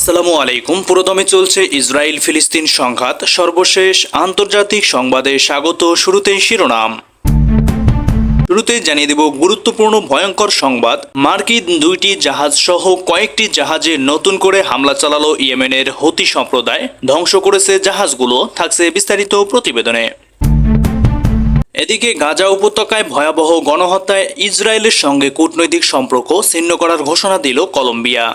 আসসালামু আলাইকুম। পুরোদমে চলছে ইসরায়েল ফিলিস্তিন সংঘাত, সর্বশেষ আন্তর্জাতিক সংবাদে স্বাগত। শুরুতেই শিরোনাম। শুরুতেই জানিয়ে দেব গুরুত্বপূর্ণ ভয়ঙ্কর সংবাদ। মার্কিন দুইটি জাহাজ সহ কয়েকটি জাহাজে নতুন করে হামলা চালালো ইয়েমেনের হুতি সম্প্রদায়, ধ্বংস করেছে জাহাজগুলো। থাকছে বিস্তারিত প্রতিবেদনে। এদিকে গাজা উপত্যকায় ভয়াবহ গণহত্যায় ইসরায়েলের সঙ্গে কূটনৈতিক সম্পর্ক ছিন্ন করার ঘোষণা দিল কলম্বিয়া।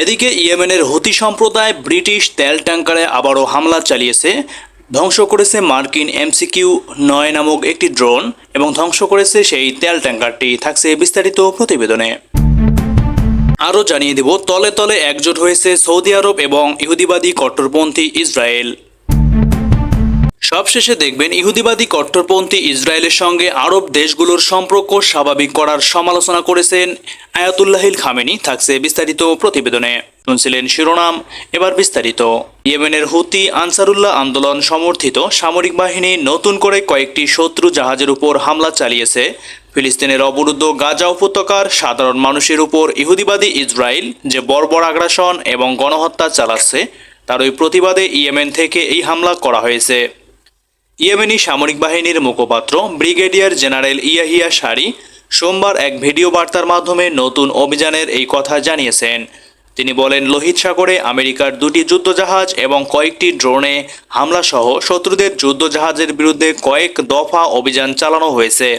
এদিকে ইয়েমেনের হুতি সম্প্রদায় ব্রিটিশ তেল ট্যাঙ্কারে আবারও হামলা চালিয়েছে, ধ্বংস করেছে মার্কিন MCQ-9 নামক একটি ড্রোন এবং ধ্বংস করেছে সেই তেল ট্যাঙ্কারটি। থাকছে বিস্তারিত প্রতিবেদনে। আরও জানিয়ে দেব তলে তলে একজোট হয়েছে সৌদি আরব এবং ইহুদিবাদী কট্টরপন্থী ইসরায়েল। সবশেষে দেখবেন ইহুদিবাদী কট্টরপন্থী ইসরায়েলের সঙ্গে আরব দেশগুলোর সম্পর্ক স্বাভাবিক করার সমালোচনা করেছেন আয়াতুল্লাহিল খামেনি। থাকছে বিস্তারিত প্রতিবেদনে। শুনছিলেন শিরোনাম, এবার বিস্তারিত। ইয়েমেনের হুতি আনসারুল্লাহ আন্দোলন সমর্থিত সামরিক বাহিনী নতুন করে কয়েকটি শত্রু জাহাজের উপর হামলা চালিয়েছে। ফিলিস্তিনের অবরুদ্ধ গাজা উপত্যকার সাধারণ মানুষের উপর ইহুদিবাদী ইসরায়েল যে বর্বর আগ্রাসন এবং গণহত্যা চালাচ্ছে, তার ওই প্রতিবাদে ইয়েমেন থেকে এই হামলা করা হয়েছে। ইয়েমেনি সামরিক বাহিনীর মুখপাত্র ব্রিগেডিয়ার জেনারেল ইয়াহিয়া সারি সোমবার এক ভিডিও বার্তার মাধ্যমে নতুন অভিযানের এই কথা জানিয়েছেন। তিনি বলেন, লোহিত সাগরে আমেরিকার দুটি যুদ্ধজাহাজ এবং কয়েকটি ড্রোনে হামলা সহ শত্রুদের যুদ্ধজাহাজের বিরুদ্ধে কয়েক দফা অভিযান চালানো হয়েছে।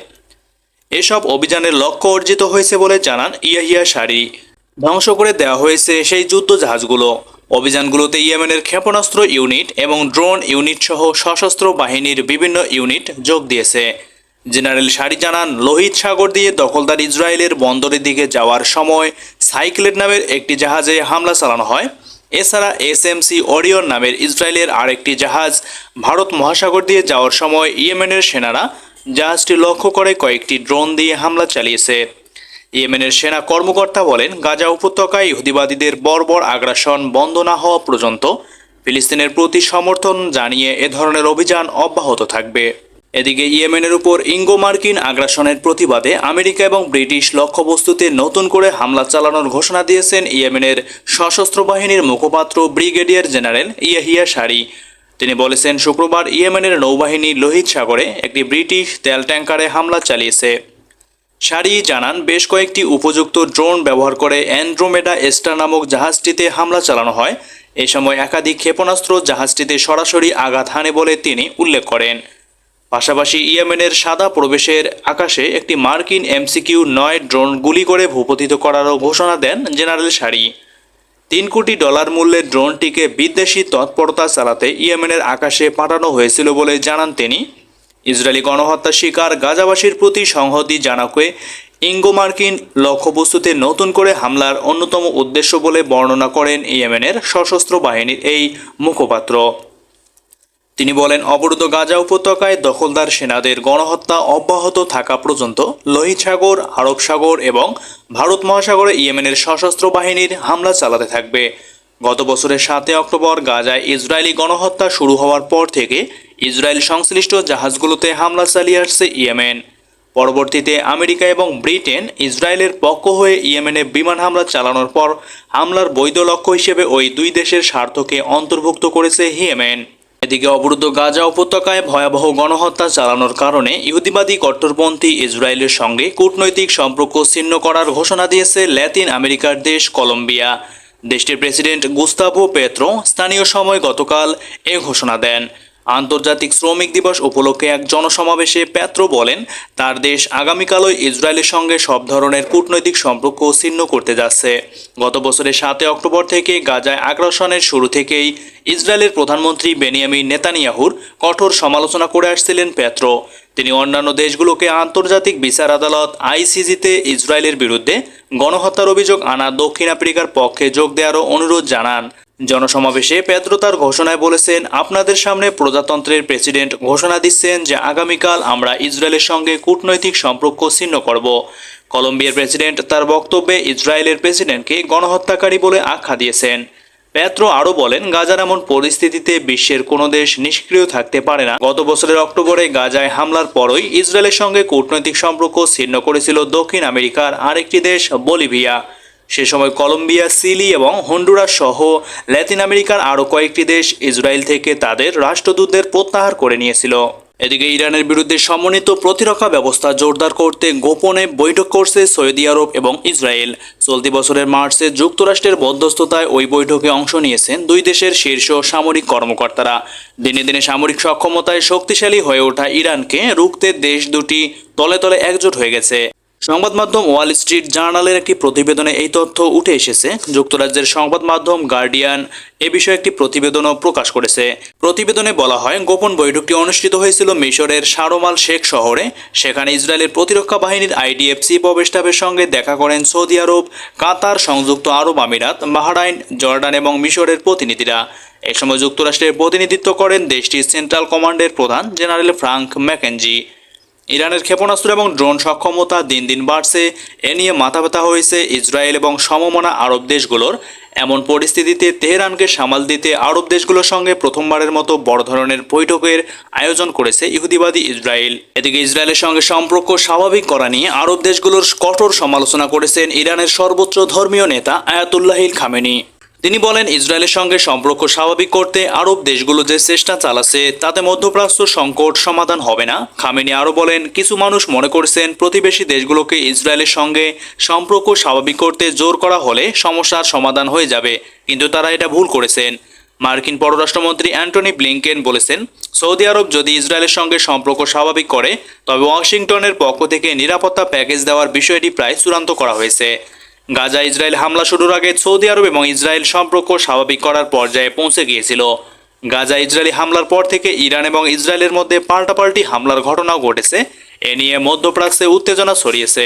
এসব অভিযানের লক্ষ্য অর্জিত হয়েছে বলে জানান ইয়াহিয়া সারি। ধ্বংস করে দেওয়া হয়েছে সেই যুদ্ধজাহাজগুলো। অভিযানগুলোতে ইয়েমেনের ক্ষেপণাস্ত্র ইউনিট এবং ড্রোন ইউনিট সহ সশস্ত্র বাহিনীর বিভিন্ন ইউনিট যোগ দিয়েছে। জেনারেল সারি জানান, লোহিত সাগর দিয়ে দখলদার ইসরায়েলের বন্দরের দিকে যাওয়ার সময় সাইক্লেট নামের একটি জাহাজে হামলা চালানো হয়। এছাড়া SMC ওরিয়ন নামের ইসরায়েলের আরেকটি জাহাজ ভারত মহাসাগর দিয়ে যাওয়ার সময় ইয়েমেনের সেনারা জাহাজটি লক্ষ্য করে কয়েকটি ড্রোন দিয়ে হামলা চালিয়েছে। ইয়েমেনের সেনা কর্মকর্তা বলেন, গাজা উপত্যকায় ইহুদিবাদীদের বর্বর আগ্রাসন বন্ধ না হওয়া পর্যন্ত ফিলিস্তিনের প্রতি সমর্থন জানিয়ে এ ধরনের অভিযান অব্যাহত থাকবে। এদিকে ইয়েমেনের উপর ইঙ্গো মার্কিন আগ্রাসনের প্রতিবাদে আমেরিকা এবং ব্রিটিশ লক্ষ্যবস্তুতে নতুন করে হামলা চালানোর ঘোষণা দিয়েছেন ইয়েমেনের সশস্ত্র বাহিনীর মুখপাত্র ব্রিগেডিয়ার জেনারেল ইয়াহিয়া সারি। তিনি বলেছেন, শুক্রবার ইয়েমেনের নৌবাহিনী লোহিত সাগরে একটি ব্রিটিশ তেল ট্যাঙ্কারে হামলা চালিয়েছে। সারি জানান, বেশ কয়েকটি উপযুক্ত ড্রোন ব্যবহার করে অ্যান্ড্রোমেডা স্টার নামক জাহাজটিতে হামলা চালানো হয়। এ সময় একাধিক ক্ষেপণাস্ত্র জাহাজটিতে সরাসরি আঘাত হানে বলে তিনি উল্লেখ করেন। পাশাপাশি ইয়েমেনের সাদা প্রবেশের আকাশে একটি মার্কিন MCQ-9 ড্রোন গুলি করে ভূপতিত করারও ঘোষণা দেন জেনারেল সারি। $3 কোটি মূল্যের ড্রোনটিকে বিদ্বেষী তৎপরতা চালাতে ইয়েমেনের আকাশে পাঠানো হয়েছিল বলে জানান তিনি। ইসরায়েলি গণহত্যা শিকার গাজাবাসীর প্রতি সংহতি জানাকে ইঙ্গো মার্কিন লক্ষ্যবস্তুতে নতুন করে হামলার অন্যতম উদ্দেশ্য বলে বর্ণনা করেন ইয়েমেনের সশস্ত্র বাহিনীর এই মুখপাত্র। তিনি বলেন, অবরুদ্ধ গাজা উপত্যকায় দখলদার সেনাদের গণহত্যা অব্যাহত থাকা পর্যন্ত লোহিত সাগর, আরব সাগর এবং ভারত মহাসাগরে ইয়েমেনের সশস্ত্র বাহিনীর হামলা চালাতে থাকবে। গত বছরের 7 অক্টোবর গাজায় ইসরায়েলি গণহত্যা শুরু হওয়ার পর থেকে ইসরায়েল সংশ্লিষ্ট জাহাজগুলোতে হামলা চালিয়ে আসছে ইয়েমেন। পরবর্তীতে আমেরিকা এবং ব্রিটেন ইসরায়েলের পক্ষ হয়ে ইয়েমেনে বিমান হামলা চালানোর পর হামলার বৈধ লক্ষ্য হিসেবে ওই দুই দেশের স্বার্থকে অন্তর্ভুক্ত করেছে ইয়েমেন। এদিকে অবরুদ্ধ গাজা উপত্যকায় ভয়াবহ গণহত্যা চালানোর কারণে ইহুদিবাদী কট্টরপন্থী ইসরায়েলের সঙ্গে কূটনৈতিক সম্পর্ক ছিন্ন করার ঘোষণা দিয়েছে লাতিন আমেরিকার দেশ কলম্বিয়া। দেশটির প্রেসিডেন্ট গুস্তাভো পেত্রো স্থানীয় সময় গতকাল এ ঘোষণা দেন। আন্তর্জাতিক শ্রমিক দিবস উপলক্ষে এক জনসমাবেশে পেত্রো বলেন, তার দেশ আগামীকালই ইসরায়েলের সঙ্গে সব ধরনের কূটনৈতিক সম্পর্ক ছিন্ন করতে যাচ্ছে। গত বছরের 7 অক্টোবর থেকে গাজায় আগ্রাসনের শুরু থেকেই ইসরায়েলের প্রধানমন্ত্রী বেনিয়ামিন নেতানিয়াহুর কঠোর সমালোচনা করে আসছিলেন পেত্রো। তিনি অন্যান্য দেশগুলোকে আন্তর্জাতিক বিচার আদালত ICC-তে ইসরায়েলের বিরুদ্ধে গণহত্যার অভিযোগ আনা দক্ষিণ আফ্রিকার পক্ষে যোগ দেওয়ারও অনুরোধ জানান। জনসমাবেশে পেত্রো তার ঘোষণায় বলেছেন, আপনাদের সামনে প্রজাতন্ত্রের প্রেসিডেন্ট ঘোষণা দিচ্ছেন যে আগামীকাল আমরা ইসরায়েলের সঙ্গে কূটনৈতিক সম্পর্ক ছিন্ন করব। কলম্বিয়ার প্রেসিডেন্ট তার বক্তব্যে ইসরায়েলের প্রেসিডেন্টকে গণহত্যাকারী বলে আখ্যা দিয়েছেন। পেত্রো আরও বলেন, গাজার এমন পরিস্থিতিতে বিশ্বের কোনো দেশ নিষ্ক্রিয় থাকতে পারে না। গত বছরের অক্টোবরে গাজায় হামলার পরই ইসরায়েলের সঙ্গে কূটনৈতিক সম্পর্ক ছিন্ন করেছিল দক্ষিণ আমেরিকার আরেকটি দেশ বলিভিয়া। সে সময় কলম্বিয়া, চিলি এবং হন্ডুরাস সহ ল্যাতিন আমেরিকার আরও কয়েকটি দেশ ইসরায়েল থেকে তাদের রাষ্ট্রদূতদের প্রত্যাহার করে নিয়েছিল। এদিকে ইরানের বিরুদ্ধে সমন্বিত প্রতিরক্ষা ব্যবস্থা জোরদার করতে গোপনে বৈঠক করছে সৌদি আরব এবং ইসরায়েল। চলতি বছরের মার্চে যুক্তরাষ্ট্রের মধ্যস্থতায় ওই বৈঠকে অংশ নিয়েছেন দুই দেশের শীর্ষ সামরিক কর্মকর্তারা। দিনে দিনে সামরিক সক্ষমতায় শক্তিশালী হয়ে ওঠা ইরানকে রুখতে দেশ দুটি তলে তলে একজোট হয়ে গেছে। সংবাদ মাধ্যম ওয়াল স্ট্রিট জার্নালের একটি প্রতিবেদনে এই তথ্য উঠে এসেছে। যুক্তরাজ্যের সংবাদ মাধ্যম গার্ডিয়ান এ বিষয়ে একটি প্রতিবেদনও প্রকাশ করেছে। প্রতিবেদনে বলা হয়, গোপন বৈঠকটি অনুষ্ঠিত হয়েছিল মিশরের শারম আল শেখ শহরে। সেখানে ইসরায়েলের প্রতিরক্ষা বাহিনীর IDF চিফ অব স্টাফের সঙ্গে দেখা করেন সৌদি আরব, কাতার, সংযুক্ত আরব আমিরাত, বাহরাইন, জর্ডান এবং মিশরের প্রতিনিধিরা। এ সময় যুক্তরাষ্ট্রের প্রতিনিধিত্ব করেন দেশটির সেন্ট্রাল কমান্ডের প্রধান জেনারেল ফ্রাঙ্ক ম্যাকেনজি। ইরানের ক্ষেপণাস্ত্র এবং ড্রোন সক্ষমতা দিন দিন বাড়ছে। এ নিয়ে মাথা ব্যথা হয়েছে ইসরায়েল এবং সমমনা আরব দেশগুলোর। এমন পরিস্থিতিতে তেহরানকে সামাল দিতে আরব দেশগুলোর সঙ্গে প্রথমবারের মতো বড় ধরনের বৈঠকের আয়োজন করেছে ইহুদিবাদী ইসরায়েল। এদিকে ইসরায়েলের সঙ্গে সম্পর্ক স্বাভাবিক করা নিয়ে আরব দেশগুলোর কঠোর সমালোচনা করেছেন ইরানের সর্বোচ্চ ধর্মীয় নেতা আয়াতুল্লাহিল খামেনি। তিনি বলেন, ইসরায়েলের সঙ্গে সম্পর্ক স্বাভাবিক করতে আরব দেশগুলো যে চেষ্টা চালাচ্ছে তাতে মধ্যপ্রাচ্য সংকট সমাধান হবে না। খামেনি আরও বলেন, কিছু মানুষ মনে করছেন প্রতিবেশী দেশগুলোকে ইসরায়েলের সঙ্গে সম্পর্ক স্বাভাবিক করতে জোর করা হলে সমস্যার সমাধান হয়ে যাবে, কিন্তু তারা এটা ভুল করেছেন। মার্কিন পররাষ্ট্রমন্ত্রী অ্যান্টনি ব্লিংকেন বলেছেন, সৌদি আরব যদি ইসরায়েলের সঙ্গে সম্পর্ক স্বাভাবিক করে তবে ওয়াশিংটনের পক্ষ থেকে নিরাপত্তা প্যাকেজ দেওয়ার বিষয়টি প্রায় চূড়ান্ত করা হয়েছে। গাজা ইসরায়েল হামলা শুরুর আগে সৌদি আরব এবং ইসরায়েল সম্পর্ক স্বাভাবিক করার পর্যায়ে পৌঁছে গিয়েছিল। গাজা ইসরায়েলি হামলার পর থেকে ইরান এবং ইসরায়েলের মধ্যে পাল্টাপাল্টি হামলার ঘটনাও ঘটেছে। এ নিয়ে মধ্যপ্রাচ্যে উত্তেজনা ছড়িয়েছে।